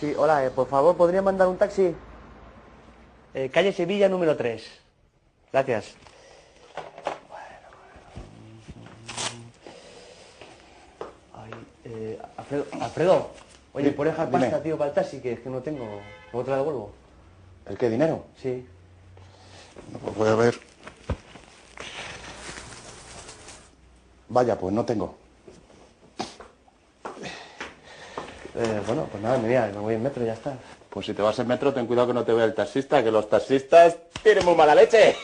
Sí, hola, por favor, ¿podría mandar un taxi? Calle Sevilla, número 3. Gracias. Ay, Alfredo, oye, Sí, ¿puedes dejar dime. pasta, tío, para el taxi? Que es que no tengo. ¿Luego te la devuelvo? ¿El qué, dinero? Sí. No, pues voy a ver. Vaya, pues no tengo. Bueno, pues nada, mira, me voy en metro y ya está. Pues si te vas en metro, ten cuidado que no te vea el taxista, que los taxistas tienen muy mala leche.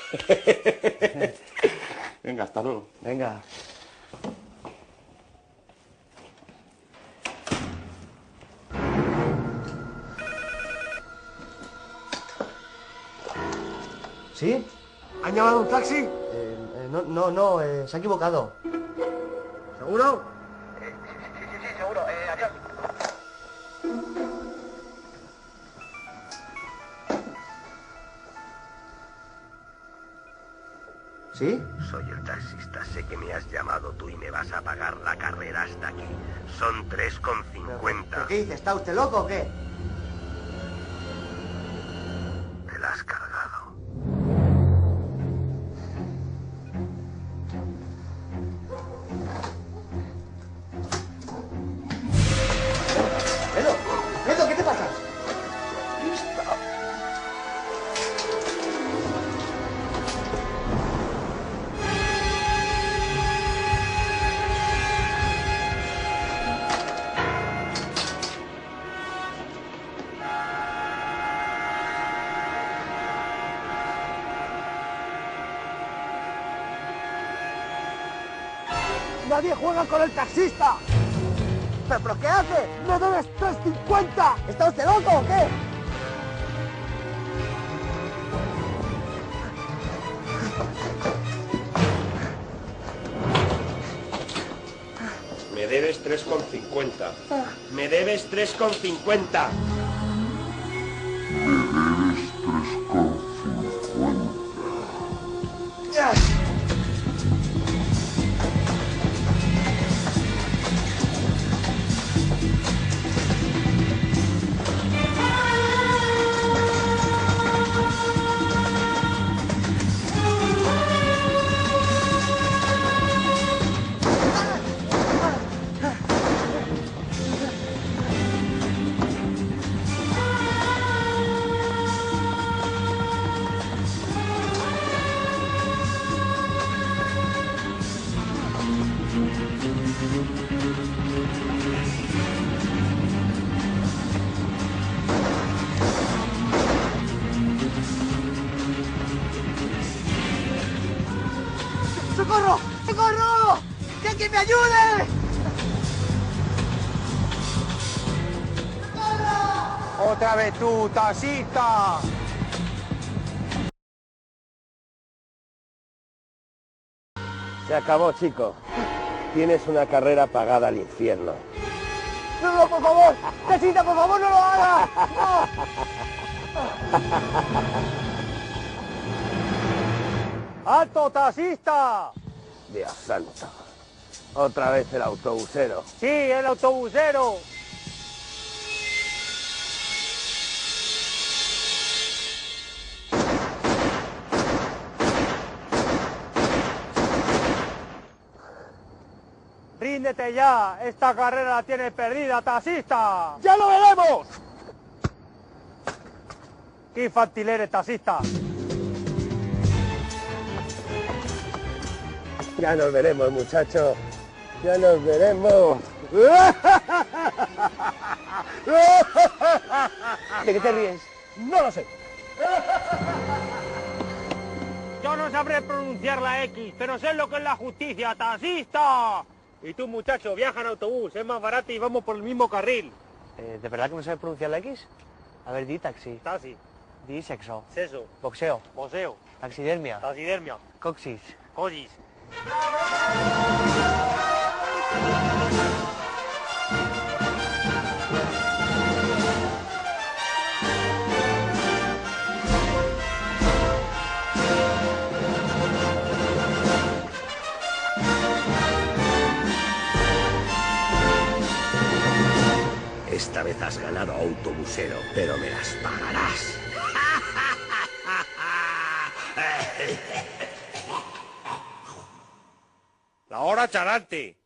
Venga, hasta luego. Venga. ¿Sí? ¿Han llamado un taxi? No, se ha equivocado. ¿Seguro? Sí, seguro. Adiós. ¿Sí? Soy el taxista. Sé que me has llamado tú y me vas a pagar la carrera hasta aquí. Son 3,50. ¿Qué dice? ¿Está usted loco o qué? Te la has cargado. ¿Edo, qué te pasa? ¡Nadie juega con el taxista! ¿Pero qué hace? ¡Me debes 3,50! ¿Está usted loco o qué? Me debes 3,50. Me debes 3,50. ¡Socorro! ¡Socorro! ¡Que alguien me ayude! ¡Otra vez tú, taxista! Se acabó, chico. Tienes una carrera pagada al infierno. ¡No, por favor! ¡Taxista, por favor, no lo haga! ¡No! ¡Alto, taxista! Dios santo. Otra vez el autobusero. Sí, el autobusero. ¡Ríndete ya! ¡Esta carrera la tienes perdida, taxista! ¡Ya lo veremos! ¡Qué infantil eres, taxista! Ya nos veremos, muchachos. Ya nos veremos. ¿De qué te ríes? No lo sé. Yo no sabré pronunciar la X, pero sé lo que es la justicia, taxista. Y tú, muchacho, viaja en autobús, es más barato y vamos por el mismo carril. ¿De verdad que no sabes pronunciar la X? A ver, di taxi. Taxi, Di sexo. seso, Boxeo. poseo, Taxidermia. taxidermia, Coxis. cosis. Esta vez vez has ganado, autobusero, pero me las pagarás. La hora charante.